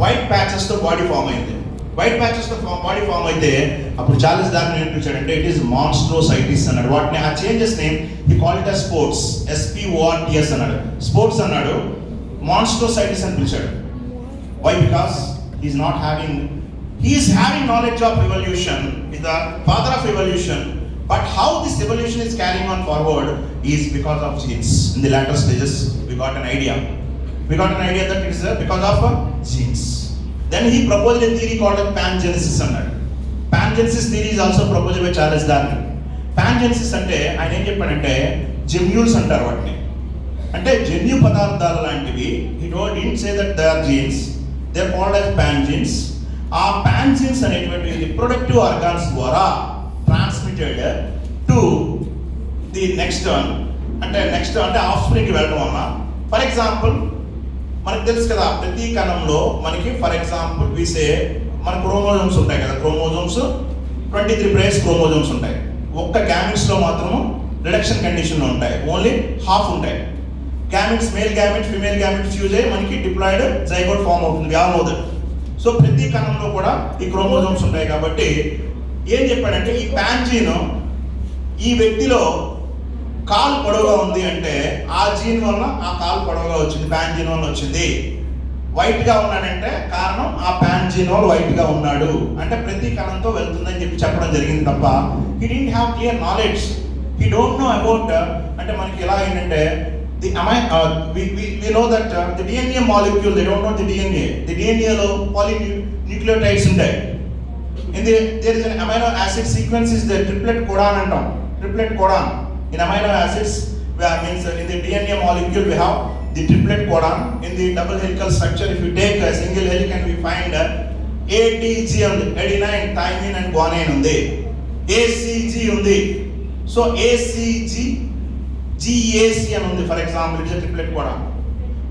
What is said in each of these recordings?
White ప్యాచెస్తో body form అయింది. White ప్యాచెస్తో body form అయితే అప్పుడు చార్లెస్ డార్విన్ ఏం పిలిచాడంటే ఇట్ ఈస్ మాన్స్ట్రోసైటిస్ అన్నాడు. వాటిని ఆ చేంజెస్ నేమ్ ఈ కాల్ ఇట్ స్పోర్ట్స్, SPORTS అన్నాడు, స్పోర్ట్స్ అన్నాడు, మాన్స్ట్రోసైటిస్ అని పిలిచాడు. Why? Because is not having, he is having knowledge of evolution, is the father of evolution, but how this evolution is carrying on forward is because of genes. In the latter stages we got an idea that it is because of genes. Then he proposed a theory called pangenesis అన్నాడు. Pangenesis theory is also proposed by Charles Darwin. Pangenesis అంటే ఆయన ఏం చెప్పాడంటే జెన్యూల్స్ అంటారు వాటిని, అంటే జన్యు పదార్థాలు లాంటివి. he didn't say that they are genes, they are called as pangenes. ఆ పాన్జిన్స్ అనేటువంటి రిప్రొడక్టివ్ ఆర్గాన్స్ ద్వారా ట్రాన్స్మిటెడ్ టు ది నెక్స్ట్ అంటే ఆఫ్ స్ప్రింగ్కి వెళ్ళడం వల్ల. ఫర్ ఎగ్జాంపుల్ మనకు తెలుసు కదా, ప్రతి కణంలో మనకి ఫర్ ఎగ్జాంపుల్ వీసే మన క్రోమోజోమ్స్ ఉంటాయి కదా, క్రోమోజోమ్స్ 23 బ్రేస్ క్రోమోజోమ్స్ ఉంటాయి. ఒక్క గ్యామిట్స్లో మాత్రము రిడక్షన్ కండిషన్లో ఉంటాయి, ఓన్లీ హాఫ్ ఉంటాయి. Gametes, male gamete female gamete fuse అయ్యి మనకి డిప్లాయిడ్ జైగోట్ ఫామ్ అవుతుంది, ఆల్ నో దట్. సో ప్రతి కణంలో కూడా ఈ క్రోమోజోమ్స్ ఉంటాయి. కాబట్టి ఏం చెప్పాడంటే ఈ ప్యాంజీన్ ఈ వ్యక్తిలో కాలు పొడవుగా ఉంది అంటే ఆ జీన్ వల్ల ఆ కాలు పొడవుగా వచ్చింది, ప్యాంజీన్ వల్ల వచ్చింది. వైట్గా ఉన్నాడంటే కారణం ఆ ప్యాంజీన్ వల్ల వైట్గా ఉన్నాడు అంటే ప్రతి కణంతో వెళ్తుందని చెప్పడం జరిగింది తప్ప he didn't have clear knowledge, he don't know about అంటే మనకి ఎలా ఏంటంటే we know that the DNA molecule, they don't know the DNA. The DNA లో polynucleotides ఉంటాయి. There is an amino acid sequence is the triplet codon అంటాం, triplet codon. In amino acids means in the DNA molecule we have the triplet codon. In the double helical structure if you take a single helic and we find ATG ఉంది, adenine, thymine and guanine ఉంది, ACG ఉంది. So ACG GAC అని ఉంది for example, it is triplet codon.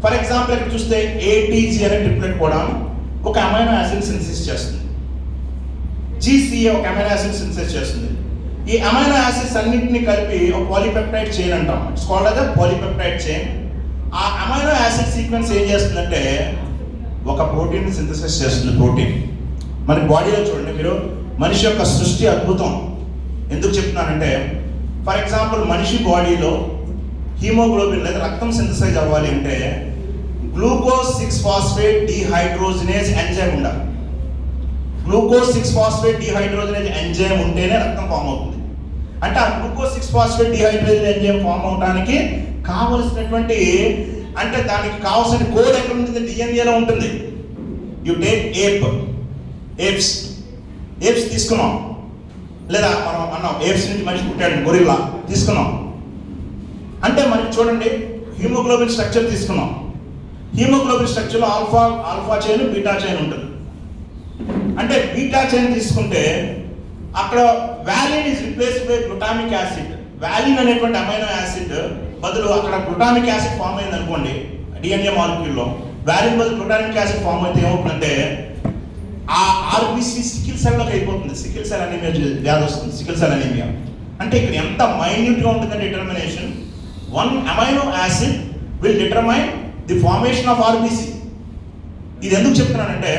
For example ఇక్కడ చూస్తే ATG అనే triplet codon ఒక amino acid synthesis చేస్తుంది, GCA ఒక అమైనో యాసిడ్ సింథసిస్ చేస్తుంది. ఈ అమైనో యాసిడ్స్ అన్నింటినీ కలిపి ఒక పాలీపెప్టైడ్ చైన్ అంటాం, it's called as polypeptide chain. ఆ అమైనో యాసిడ్ సీక్వెన్స్ ఏం చేస్తుందంటే ఒక ప్రోటీన్ సింథసిస్ చేస్తుంది. ప్రోటీన్ మన బాడీలో చూడండి మీరు, మనిషి యొక్క సృష్టి అద్భుతం. ఎందుకు చెప్తున్నానంటే ఫర్ ఎగ్జాంపుల్ మనిషి బాడీలో హీమోగ్లోబిన్ లేదా రక్తం సింథసైజ్ అవ్వాలి అంటే గ్లూకోజ్ 6-ఫాస్ఫేట్ డీహైడ్రోజినేజ్ ఎంజైమ్ ఉండాలి. గ్లూకోజ్ 6-ఫాస్ఫేట్ డీహైడ్రోజినేజ్ ఎంజైమ్ ఉంటేనే రక్తం ఫామ్ అవుతుంది. అంటే ఆ గ్లూకోజ్ 6-ఫాస్ఫేట్ డీహైడ్రోజినేజ్ ఎంజైమ్ ఫామ్ అవడానికి కావలసినటువంటి అంటే దానికి కావాల్సిన కోడ్ ఎక్కడ ఉంటుంది? డిఎన్ఏలో ఉంటుంది. యు టేక్ ఏప్స్ తీసుకున్నాం, లేదా మనం అన్నాం ఏప్స్ నుంచి మనిషి పుట్టాడు, గొరిల్లా తీసుకున్నాం అంటే మనకి చూడండి హీమోగ్లోబిన్ స్ట్రక్చర్ తీసుకున్నాం. హీమోగ్లోబిన్ స్ట్రక్చర్లో ఆల్ఫా చైన్ బీటా చైన్ ఉంటుంది. అంటే బీటా చైన్ తీసుకుంటే అక్కడ valine is replaced by glutamic acid. Valine అనేటువంటి అమైనో యాసిడ్ బదులు అక్కడ గ్లూటామిక్ యాసిడ్ ఫామ్ అయింది అనుకోండి, డిఎన్ఏ మాలిక్యూల్లో వాలిన్ బదులు గ్లూటామిక్ యాసిడ్ ఫామ్ అయితే ఏమవుతుందంటే ఆ ఆర్బీసీ సికిల్ సెల్లోకి అయిపోతుంది. సికిల్ సెల్ అనీమియా వ్యాధి వస్తుంది, సికిల్ సెల్ అనీమియా. అంటే ఇక్కడ ఎంత మైన్యూట్గా ఉంటుందంటే determination, one amino acid will determine the formation of RBC. ఇది ఎందుకు చెప్తున్నానంటే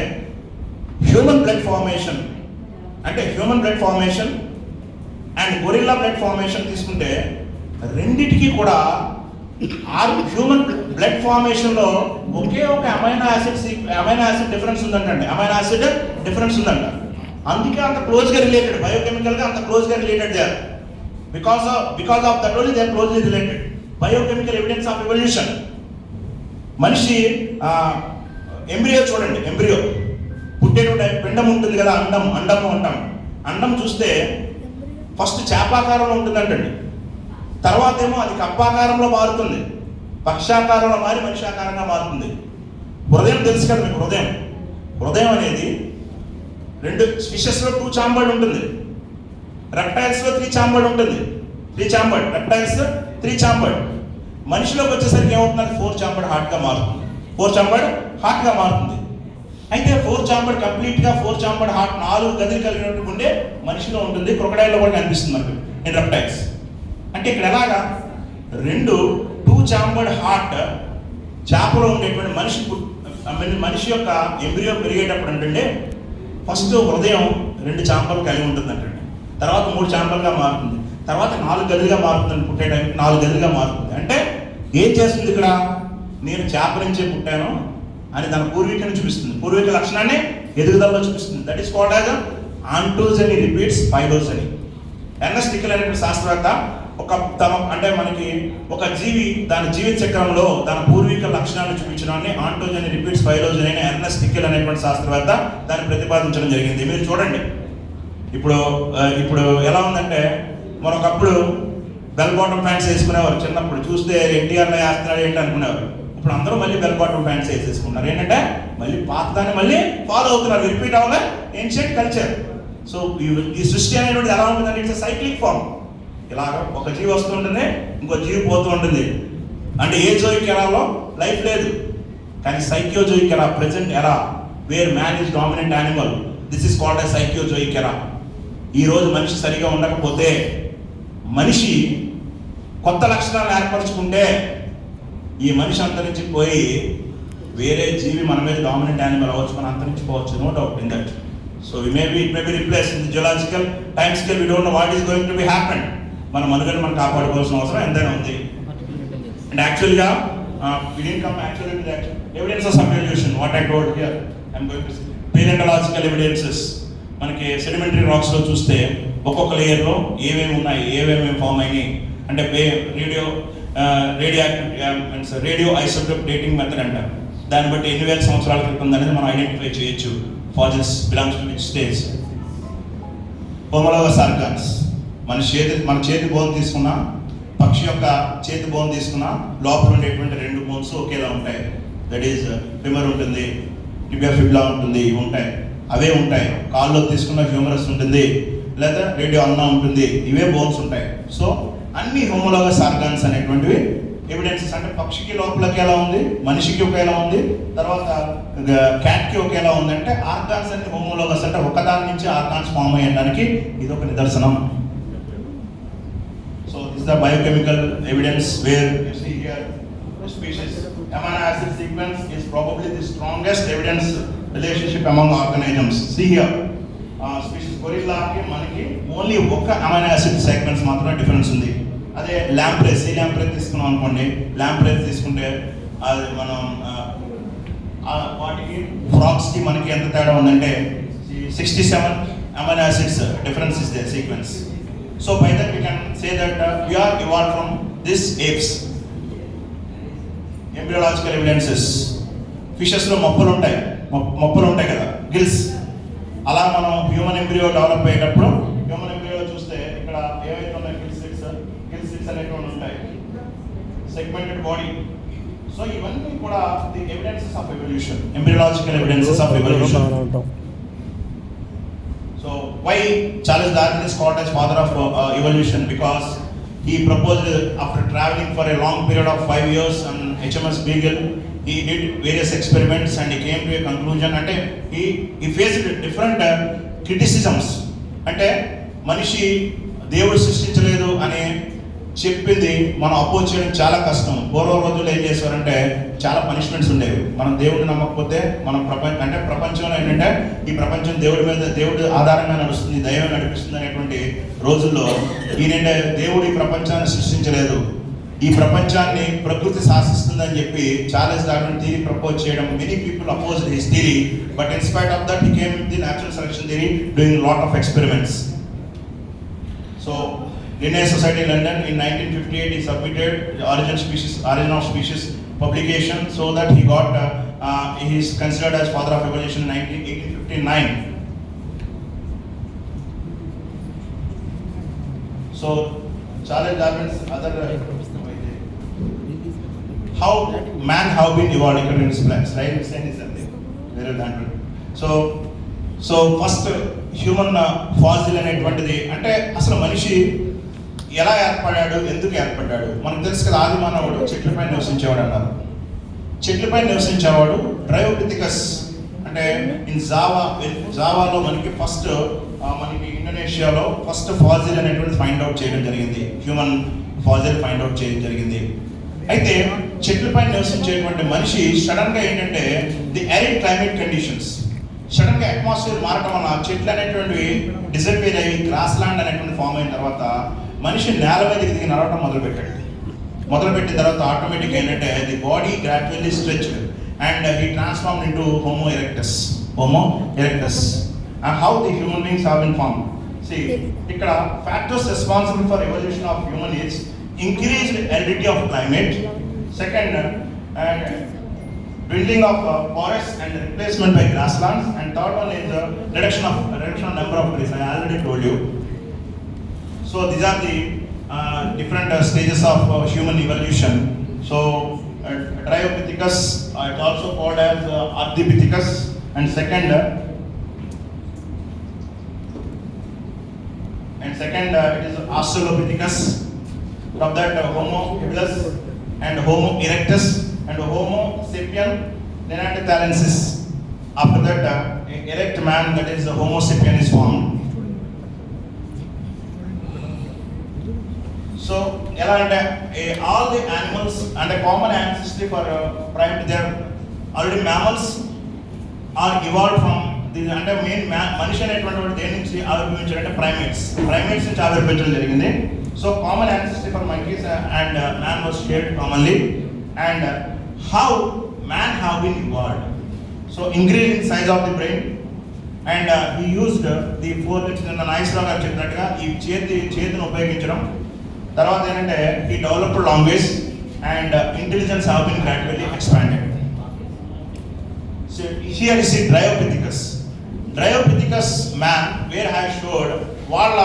human blood formation and gorilla blood formation తీసుకుంటే రెండిటికి కూడా హ్యూమన్ బ్లడ్ ఫార్మేషన్లో ఒకే ఒక అమైనో యాసిడ్ డిఫరెన్స్ ఉందంట. అందుకే అంత క్లోజ్గా రిలేటెడ్, బయోకెమికల్గా అంత క్లోజ్గా related they are. Because of that only they are closely related. Biochemical evidence of evolution. మనిషి ఎంబ్రియో చూడండి, ఎంబ్రియో పుట్టేటువంటి పిండం ఉంటుంది కదా, అండము అంటాం. అండం చూస్తే ఫస్ట్ చేపాకారంలో ఉంటుందంటండి, తర్వాత ఏమో అది కప్పాకారంలో మారుతుంది, పక్షాకారంలో మారి మనిషి ఆకారంగా మారుతుంది. హృదయం తెలుసు కదా మీకు, హృదయం అనేది రెండు ఫిషెస్లో 2 చాంబర్డ్ ఉంటుంది, రెప్టైల్స్లో 3 చాంబర్డ్ ఉంటుంది. 3 చాంబర్డ్ రెప్టైల్స్, 3 చాంబర్డ్. మనిషిలోకి వచ్చేసరికి ఏమవుతుంది? 4 చాంబర్డ్ హార్ట్గా మారుతుంది. అయితే 4 చాంబర్డ్ కంప్లీట్గా 4 చాంబర్డ్ హార్ట్ 4 గదులు కలిగినట్టు ఉండే మనిషిలో ఉంటుంది. క్రొకడైల్లో కూడా కనిపిస్తుంది మనకు ఇన్ రెప్టైల్స్. అంటే ఇక్కడ ఎలాగా 2 చాంబర్డ్ హార్ట్ చేపలో ఉండేటువంటి మనిషి మనిషి యొక్క ఎంబ్రియో పెరిగేటప్పుడు అంటే ఫస్ట్ హృదయం 2 చాంబర్లు కలిగి ఉంటుంది అంటండి, తర్వాత 3 చాంబర్లుగా మారుతుంది, తర్వాత 4 గదులుగా మారుతుంది, పుట్టే టైంకి 4 గదులుగా మారుతుంది. అంటే ఏం చేస్తుంది ఇక్కడ, నేను చేప నుంచే పుట్టాను అని తన పూర్వీకుని చూపిస్తుంది, పూర్వీక లక్షణాన్ని ఎదుగుదలలో చూపిస్తుంది. That is called as ontogeny repeats phylogeny. Ernest టికెల్ అనే శాస్త్రవేత్త అంటే మనకి ఒక జీవి దాని జీవిత చక్రంలో దాని పూర్వీక లక్షణాలను చూపించడాన్ని ఆంటోజెనీ రిపీట్స్ ఫైలోజెనీ అని ఎర్నెస్ట్ టికెల్ అనేటువంటి శాస్త్రవేత్త దాన్ని ప్రతిపాదించడం జరిగింది. మీరు చూడండి, ఇప్పుడు ఎలా ఉందంటే, మరొకప్పుడు బెల్ బాటమ్ ప్యాంట్స్ వేసుకునేవారు చిన్నప్పుడు, చూస్తే ఎన్టీఆర్లో వేస్తున్నాడు ఏంటి అనుకునేవారు. ఇప్పుడు అందరూ మళ్ళీ బెల్ బాటమ్ ప్యాంట్స్ వేసేసుకున్నారు. ఏంటంటే మళ్ళీ పాతదాన్ని మళ్ళీ ఫాలో అవుతున్నారు, రిపీట్ అవ్వాలి ఏన్షియంట్ కల్చర్. సో ఈ సృష్టి అనేటువంటిది ఎలా ఉంటుందంటే ఇట్స్ సైక్లిక్ ఫార్మ్. ఇలాగ ఒక జీవి వస్తుంటుంది, ఇంకో జీవి పోతూ ఉంటుంది. అంటే ఏ జోయిక్ ఎరాలో లైఫ్ లేదు, కానీ సైక్యోజోయిక్ era, present era where man is dominant animal, this is called a psychozoic era. ఈరోజు మనిషి సరిగా ఉండకపోతే, మనిషి కొత్త లక్షణాలు ఏర్పరచుకుంటే ఈ మనిషి అంతరించిపోయి వేరే జీవి మన మీద డామినెంట్ యానిమల్ అవ్వచ్చు, మనం అంతరించిపోవచ్చు. No doubt in that. So it may be replace in the geological time scale. We don't know what is going to be happen. మన మనుగడను మనం కాపాడుకోవాల్సిన అవసరం ఎంతైనా ఉంది. అండ్ యాక్చువల్గా we didn't come actually with that evidences of evolution. What I told here, I'm going to say paleontological evidences. మనకి sedimentary rocks లో చూస్తే ఒక్కొక్క లేయర్ లో ఏమేమి ఉన్నాయి, ఏమేమి ఫామ్ అయినాయి అంటే రేడియో ఐసోటోప్ డేటింగ్ మెథడ్ అంటారు. దాన్ని బట్టి ఎన్ని వేల సంవత్సరాల క్రితం అనేది మనం ఐడెంటిఫై చేయొచ్చు. Fossils belongs to which stage. Homologous organs, మన చేతి బోన్ తీసుకున్నా, పక్షి యొక్క చేతి బోన్ తీసుకున్నా, లోపల ఉండేటువంటి 2 బోన్స్ ఒకేలా ఉంటాయి. దట్ ఈస్ ఫిమర్ ఉంటుంది, టిబియా ఫిబ్లా ఉంటుంది, ఇవి ఉంటాయి, అవే ఉంటాయి. కాల్లో తీసుకున్న హ్యూమరస్ ఉంటుంది, లేదా రేడియో అన్నా ఉంటుంది, ఇవే బోన్స్ ఉంటాయి. సో అన్ని హోమోలోగస్ ఆర్గాన్స్ అనేటువంటివి ఎవిడెన్సెస్. అంటే పక్షికి లోపలికి ఎలా ఉంది, మనిషికి ఒకేలా ఉంది, తర్వాత క్యాట్కి ఒకేలా ఉంది. అంటే ఆర్గాన్స్ అంటే హోమోలోగస్, అంటే ఒకదాని నుంచి ఆర్గాన్స్ ఫామ్ అయ్యడానికి ఇది ఒక నిదర్శనం. So this the biochemical evidence where you see here the species amino acid sequence is probably the strongest evidence relationship among organisms. See here species గొరిల్లాకి మనకి ఓన్లీ ఒక అమైనో యాసిడ్ సీక్వెన్స్ మాత్రమే difference ఉంది. అదే lampreys, ఈ lampreys తీసుకున్నాం అనుకోండి, lampreys తీసుకుంటే అది మనం వాటికి ఫ్రాక్స్కి మనకి ఎంత తేడా ఉందంటే 67 amino acids difference is the sequence. So by that we can say that we are evolved from this apes. Embryological evidences. ఫిషెస్లో మొప్పలు ఉంటాయి కదా, గిల్స్. అలా మనం హ్యూమన్ ఎంబ్రియో డెవలప్ అయ్యేటప్పుడు హ్యూమన్ ఎంబ్రియోలో చూస్తే ఇక్కడ ఏవైతే ఉన్నాయి గిల్ స్లిట్స్ అనేటువంటి ఉంటాయి, సెగ్మెంటెడ్ బాడీ. సో ఇవన్నీ కూడా the evidences of evolution, embryological evidences of evolution. So why Charles Darwin is called as father of evolution? Because he proposed after traveling for a long period of 5 years on HMS Beagle. He did various experiments and he came to a conclusion. అంటే he faced different criticisms. అంటే మనిషి దేవుడు సృష్టించలేదు అని చెప్పింది మనం oppose చేయడం చాలా కష్టం. పూర్వ రోజుల్లో ఏం చేశారంటే చాలా పనిష్మెంట్స్ ఉండేవి. మనం దేవుడిని నమ్మకపోతే మనం ప్రపంచంలో ఏంటంటే ఈ ప్రపంచం దేవుడి ఆధారంగా నడుస్తుంది, దైవం నడిపిస్తుంది అనేటువంటి రోజుల్లో ఈయనంటే దేవుడు ఈ ప్రపంచాన్ని సృష్టించలేదు, ఈ ప్రపంచాన్ని ప్రకృతి శాసిస్తుందని చెప్పి చార్లెస్ డార్విన్ థియరీ ప్రపోజ్ చేయడం. Many people opposed his theory, but in spite of that he came with the natural selection theory doing lot of experiments. So Linnaeus Society London in 1958 he submitted the Origin of Species publication, so that he got he is considered as father of evolution in 1859. So Charles Darwin's other how man have been evolved according to plants, right? Very well. So first human fossil అనేటువంటిది అంటే అసలు మనిషి ఎలా ఏర్పడ్డాడు, ఎందుకు ఏర్పడ్డాడు మనకు తెలుసు కదా. ఆది మానవుడు చెట్లపై నివసించేవాడు అన్నారు. చెట్లపై నివసించేవాడు ట్రైయోపిథెకస్. అంటే ఇన్ జావాలో మనకి ఫస్ట్ మనకి ఇండోనేషియాలో ఫస్ట్ ఫాజిల్ అనేటువంటి ఫైండ్ అవుట్ చేయడం జరిగింది. హ్యూమన్ ఫాజిల్ ఫైండ్ అవుట్ చేయడం జరిగింది. అయితే చెట్ల పైన నివసించేటువంటి మనిషి సడన్ గా ఏంటంటే the arid climate conditions, sudden గా అట్మాస్ఫియర్ మారడం వల్ల చెట్లు అనేటువంటివి డిసపేర్ అయ్యి గ్రాస్ ల్యాండ్ అనేటువంటి ఫామ్ అయిన తర్వాత మనిషి నేల మీదకి దిగి నడవడం మొదలుపెట్టిన తర్వాత ఆటోమేటిక్గా ఏంటంటే the body gradually stretched and he transform into homo erectus and how the human beings have been formed. See, ఇక్కడ factors responsible for evolution of human is increased aridity of climate, second building of forests and replacement by grasslands, and third one is reduction of number of trees. I already told you. So these are the different stages of human evolution. So Dryopithecus, it also called as Ardhipithecus, and second it is Australopithecus. From that Homo habilis and Homo erectus and Homo sapien neanderthalensis. After that erect man, that is Homo sapien, is formed. So all the animals and a common ancestry for primate, they are already mammals are evolved from అంటే main మనిషి అనేటువంటి దేని నుంచి ఆవిర్భవించారంటే primates నుంచి ఆవిర్భవించడం జరిగింది. So common ancestry for monkeys and man was shared commonly. And how man have been evolved, so increase in size of the brain and he used the four limbs. నిన్న నాగేశ్వరరావు గారు చెప్పినట్టుగా ఈ చేతిని ఉపయోగించడం. తర్వాత ఏంటంటే ఈ developed language and intelligence have been gradually expanded. So here is the Dryopithecus man, where I have showed వాళ్ళ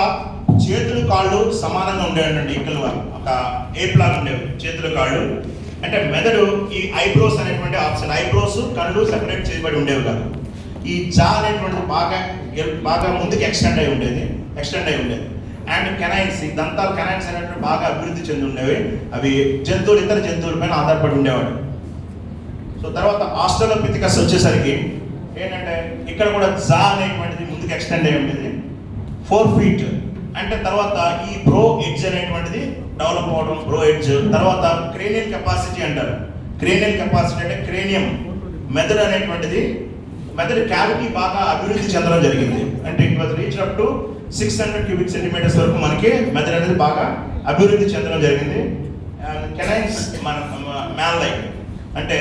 చేతులు కాళ్ళు సమానంగా ఉండేవండి. ఈక్వల్ ఒక ఏప్ లాగా ఉండేవి చేతులు కాళ్ళు. అంటే మెదడు ఈ ఐబ్రోస్ అనేటువంటి ఆప్షన్, ఐబ్రోస్ కళ్ళు సెపరేట్ చేయబడి ఉండేవి కాదు. ఈ జా అనేటువంటిది బాగా ముందుకు ఎక్స్టెండ్ అయి ఉండేది. అండ్ కెనైన్స్, ఈ దంతాలు కెనైన్స్ అనేటువంటి బాగా అభివృద్ధి చెంది ఉండేవి. అవి ఇతర జంతువుల పైన ఆధారపడి ఉండేవాడు. సో తర్వాత ఆస్ట్రలోపిథెకస్ వచ్చేసరికి ఏంటంటే ఇక్కడ కూడా జా అనేటువంటిది ముందుకు ఎక్స్టెండ్ అయి ఉండేది 4 feet. అంటే తర్వాత ఈ బ్రో ఎడ్జ్ అనేటువంటిది డెవలప్ అవ్వడం, బ్రో ఎడ్జ్. తర్వాత క్రేనియల్ కెపాసిటీ అంటారు. క్రేనియల్ కెపాసిటీ అంటే క్రేనియం, మెదడు అనేటువంటిది, మెదడు క్యావిటీ బాగా అభివృద్ధి చెందడం జరిగింది. అంటే it was reach up to 600 cubic centimeters వరకు మనకి మెదడు అనేది బాగా అభివృద్ధి చెందడం జరిగింది. కెనైన్స్ మన మ్యాన్ లైక్ అంటే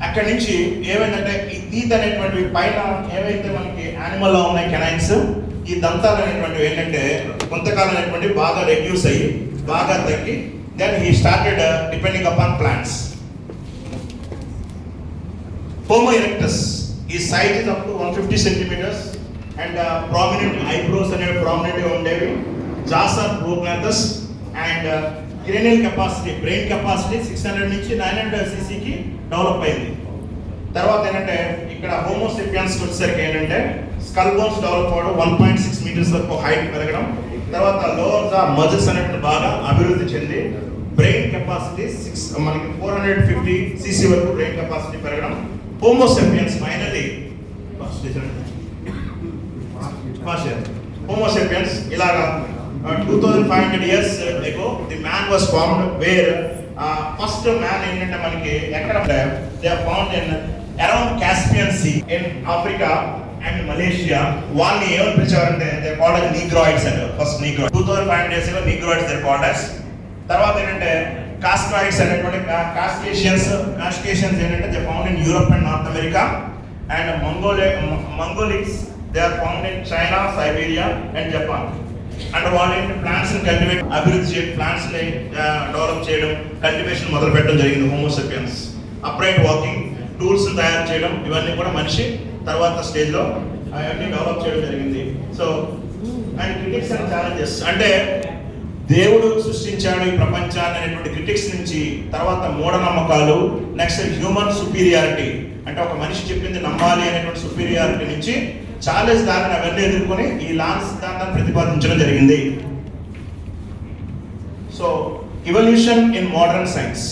అక్కడి నుంచి ఏమైందంటే ఈ టీత్ అనేటువంటివి పైన ఏవైతే మనకి యానిమల్లో ఉన్నాయి కెనైన్స్, ఈ దంతాలు అనేటువంటివి ఏంటంటే కొంతకాలం అనేటువంటి బాగా రెడ్యూస్ అయ్యి బాగా తగ్గి then he started depending upon plants. Homo erectus, ఈ size is up to 150 centimeters and prominent eyebrows అనేవి ప్రామినెంట్గా ఉండేవి. Jaws are prognathous and cranial capacity, brain capacity 600 నుంచి 900 cc డెవలప్ అయింది. తర్వాత ఏంటంటే ఇక్కడ హోమోసెపియన్స్ వచ్చేసరికి ఏంటంటే స్కల్ బోన్స్ డెవలప్ అవ్వడం, 1.6 meters వరకు హైట్ పెరగడం. తర్వాత లోవర్ ద మజిల్స్ అనేటువంటి బాగా అభివృద్ధి చెంది బ్రెయిన్ కెపాసిటీ మనకి 450 cc వరకు బ్రెయిన్ కెపాసిటీ పెరగడం. హోమోసెపియన్స్ ఫైనల్లీ హోమోసెపియన్స్ ఇలాగా 2500 years ago the man was formed, where first man ఏంటంటే మనకి ఎక్కడ they are found in around Caspian Sea in Africa and Malaysia. వాళ్ళని ఏమని పిలిచేవారంటే they are called as negroids and first negroid 2500 years ago negroids they are called as. తర్వాత ఏంటంటే cascades అనేటువంటి cascasians ఏంటంటే they are found in Europe and North America, and Mongolics they are found in China, Siberia and Japan. అంటే వాళ్ళు ఏంటి ప్లాంట్స్ని cultivate అభివృద్ధి చేయడం, ప్లాంట్స్ని develop చేయడం, కల్టివేషన్ మొదలు పెట్టడం జరిగింది. హోమోసెపియన్స్ అప్రైట్ వాకింగ్, టూల్స్ తయారు చేయడం, ఇవన్నీ కూడా మనిషి తర్వాత స్టేజ్లో అవన్నీ డెవలప్ చేయడం జరిగింది. So and critics and challenges అంటే దేవుడు సృష్టించాడు ఈ ప్రపంచాన్ని అనేటువంటి క్రిటిక్స్ నుంచి, తర్వాత మూఢనమ్మకాలు, నెక్స్ట్ హ్యూమన్ సుపీరియారిటీ అంటే ఒక మనిషి చెప్పింది నమ్మాలి అనేటువంటి సుపీరియారిటీ నుంచి ఛాలెంజ్ దాన్ని అవన్నీ ఎదుర్కొని ఈ లాన్స్ సిద్ధాంతాన్ని ప్రతిపాదించడం జరిగింది. So evolution in modern science,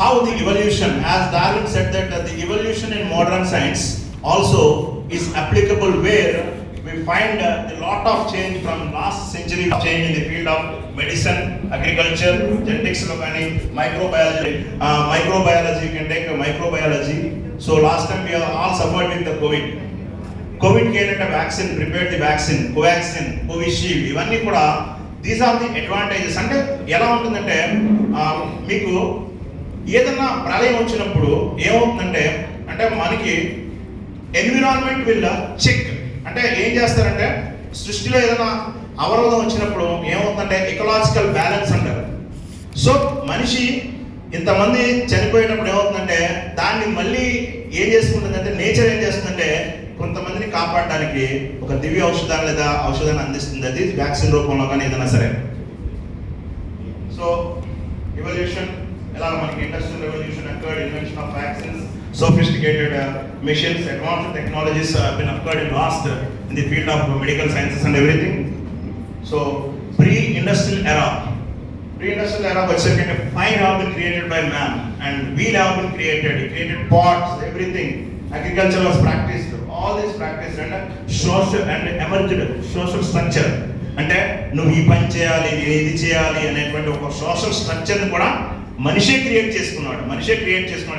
how the evolution, as Darwin said that the evolution in modern science also is applicable where we find a lot of change from last century of change in the field of medicine, agriculture, genetics lo kani, microbiology. Microbiology, you can take microbiology. So last time we are all suffered with the COVID కి ఏంటంటే vaccine, prepared the vaccine, Covaxin, Covishield, ఇవన్నీ కూడా these are the advantages. అంటే ఎలా ఉంటుందంటే మీకు ఏదన్నా ప్రళయం వచ్చినప్పుడు ఏమవుతుందంటే అంటే మనకి ఎన్విరాన్మెంట్ విల్ చెక్. అంటే ఏం చేస్తారంటే సృష్టిలో ఏదైనా అవరోధం వచ్చినప్పుడు ఏమవుతుందంటే ఎకలాజికల్ బ్యాలెన్స్ అంటారు. సో మనిషి ఇంతమంది చనిపోయేటప్పుడు ఏమవుతుందంటే దాన్ని మళ్ళీ ఏం చేసుకుంటుందంటే నేచర్ ఏం చేస్తుందంటే కొంతమందిని కాపాడడానికి ఒక దివ్య ఔషధాన్ని లేదా ఔషధాన్ని అందిస్తుంది. అది వ్యాక్సిన్ రూపంలో కానీ ఏదైనా సరే. సో ఎవల్యూషన్ ఎలా మనకి industrial revolution occurred, invention of vaccines, sophisticated machines, advanced technologies have been occurred in vast in the field of medical sciences and everything. So pre-industrial era వచ్చేసరికి fire have been created by man and wheel have been created pots, everything. Agriculture was practiced, all this practiced and social and emerged social structure. అంటే నువ్వు ఈ పని చేయాలి, నేను ఇది చేయాలి అనేటువంటి ఒక సోషల్ స్ట్రక్చర్ని కూడా మనిషే క్రియేట్ చేసుకున్నాడు.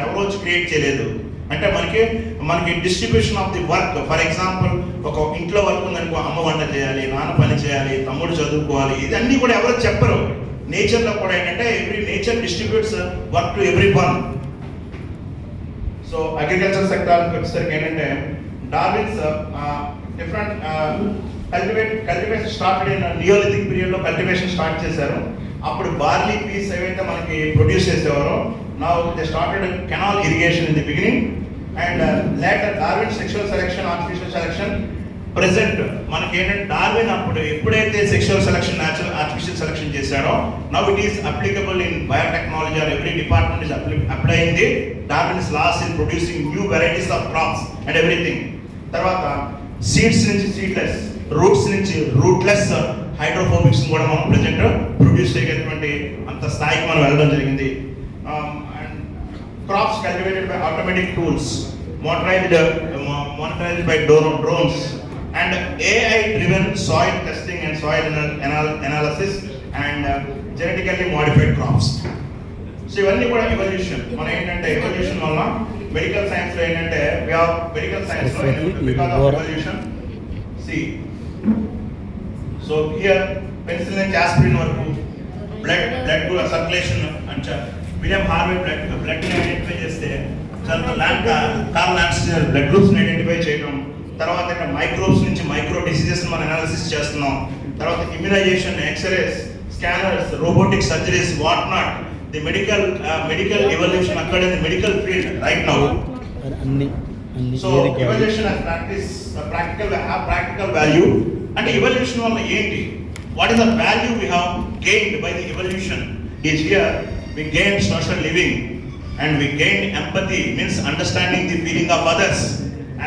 ఎవరో వచ్చి క్రియేట్ చేయలేదు. అంటే మనకి distribution of the work. For example ఒక ఇంట్లో వర్క్ ఉందనుకో, అమ్మ వంట చేయాలి, నాన్న పని చేయాలి, తమ్ముడు చదువుకోవాలి, ఇదన్నీ కూడా ఎవరు చెప్పరు. నేచర్లో కూడా ఏంటంటే nature distributes work to every one. So agriculture సెక్టార్కి వచ్చేసరికి ఏంటంటే Darwin's different cultivation started in neolithic పీరియడ్లో కల్టివేషన్ స్టార్ట్ చేశారు. అప్పుడు బార్లీ పీస్ ఏవైతే మనకి ప్రొడ్యూస్ చేసేవారో now they started canal irrigation in the beginning and later Darwin sexual selection, artificial selection. Present మనకి ఏంటంటే డార్విన్ అప్పుడు ఎప్పుడైతే సెక్షువల్ సెలెక్షన్, ఆర్టిఫిషియల్ సెలెక్షన్ చేశారో now it is applicable in biotechnology or every department is applying the Darwin's laws in producing new varieties of crops and everything. తర్వాత seeds నుంచి seedless, roots నుంచి rootless hydrophobics కూడా మనం present produce చేయగలిగినటువంటి అంత స్థాయికి మనం వెళ్ళడం జరిగింది. Crops cultivated by automatic tools, monitored by drones and AI driven soil testing and soil analysis and genetically modified crops. So ఇవన్నీ కూడా ఎవల్యూషన్. మనం ఏంటంటే ఎవల్యూషన్ వల్ల మెడికల్ సైన్స్ లో ఏంటంటే మెడికల్ సైన్స్ లో బికాజ్ ఆఫ్ ఎవల్యూషన్. సి సో హియర్ పెన్సిలిన్ ఆస్పిరిన్ వరకు బ్లడ్ సర్క్యులేషన్ అంటే విలియం హార్వే బ్లడ్ ని ఐడెంటిఫై చేస్తే కార్ల్ ల్యాండ్స్టర్ బ్లడ్ గ్రూప్స్ ని ఐడెంటిఫై చేయడం. తర్వాత ఇక్కడ మైక్రోబ్స్ నుంచి మైక్రో డిసీజెస్ మనం అనాలిసిస్ చేస్తున్నాం. తర్వాత immunization, x-rays, scanners, robotic surgeries, what not. The medical evolution అక్కడ in the medical field right now. So evolution as practice practical value. అంటే ఎవల్యూషన్ వల్ల ఏంటి, what is the value we have gained by the evolution is here we gain social living and we gain empathy, means understanding the feeling of others,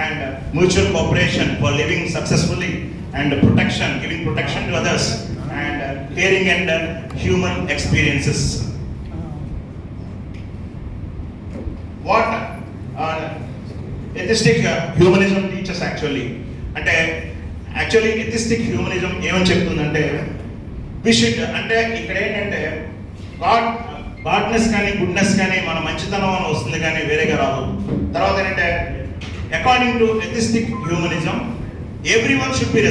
and mutual cooperation for living successfully, and protection, giving protection to others, and caring and human experiences. What atheistic humanism teaches actually atheistic humanism ఏమని చెప్తుందంటే we should, అంటే ఇక్కడ ఏంటంటే goodness కానీ goodness కానీ మన మంచితనం అని వస్తుంది కానీ వేరేగా రాదు. తర్వాత ఏంటంటే according to atheistic humanism everyone should be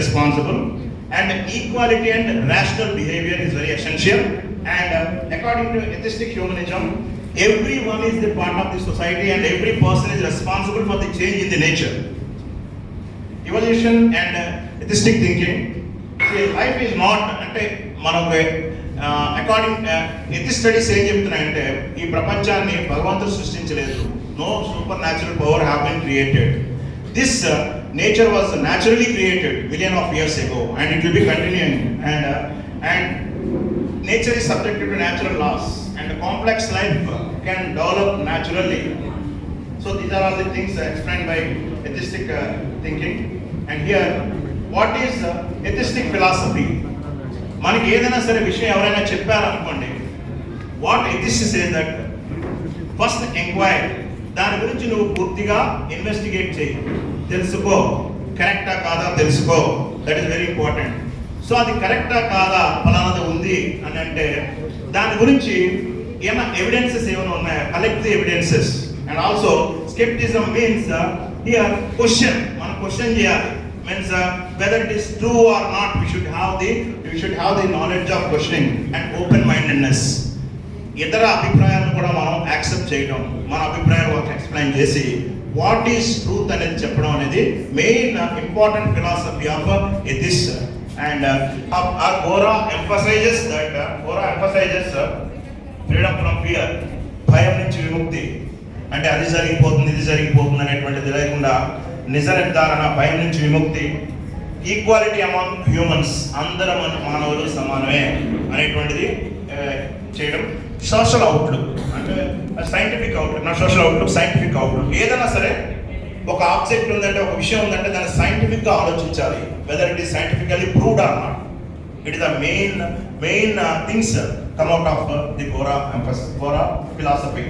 responsible and equality and rational behavior is very essential. And according to atheistic humanism everyone is the part of the society and every person is responsible for the change in the nature. Evolution and atheistic thinking, life is not అంటే మనకు according atheist studies ఏం చెప్తున్నాయంటే ఈ ప్రపంచాన్ని భగవంతుడు సృష్టించలేదు. No supernatural power have been created. This nature was naturally created million of years ago and it will be continuing and nature is subjected to natural laws and complex life can develop naturally. So these are all the things explained by atheistic thinking. And here what is atheistic philosophy? మనకి ఏదైనా సరే విషయం ఎవరైనా చెప్పారనుకోండి, what atheist says that first enquire దాని గురించి నువ్వు పూర్తిగా ఇన్వెస్టిగేట్ చేయి, తెలుసుకో, కరెక్టా కాదా తెలుసుకో. That is very important. So అది కరెక్టా కాదా ఫలానాది ఉంది అని అంటే దాని గురించి ఏమైనా ఎవిడెన్సెస్ ఏమైనా ఉన్నాయా, collect the evidences. And also scepticism means here question, మనం క్వశ్చన్ చేయాలి. Means whether it is true or not, we should have the knowledge of questioning and open mindedness. ఇతర అభిప్రాయాలను కూడా మనం యాక్సెప్ట్ చేయడం, మన అభిప్రాయాలు వాళ్ళకి ఎక్స్ప్లెయిన్ చేసి వాట్ ఈస్ ట్రూత్ అనేది చెప్పడం అనేది main important philosophy of ethics. And Gora emphasises freedom from fear, భయం నుంచి విముక్తి. అంటే అది జరిగిపోతుంది ఇది జరిగిపోతుంది అనేటువంటిది లేకుండా నిజ నిర్ధారణ, భయం నుంచి విముక్తి, ఈక్వాలిటీ అమాంగ్ హ్యూమన్స్, అందరం మానవులు సమానమే అనేటువంటిది చేయడం. సోషల్ అవుట్లుక్ అంటే సైంటిఫిక్ అవుట్లుక్, నా సోషల్ అవుట్లుక్, సైంటిఫిక్ అవుట్లుక్. ఏదైనా సరే ఒక ఆబ్జెక్ట్ ఉందంటే, ఒక విషయం ఉందంటే దాన్ని సైంటిఫిక్గా ఆలోచించాలి. Whether it is scientifically proved or not. It is the main things come out of the Gora philosophy.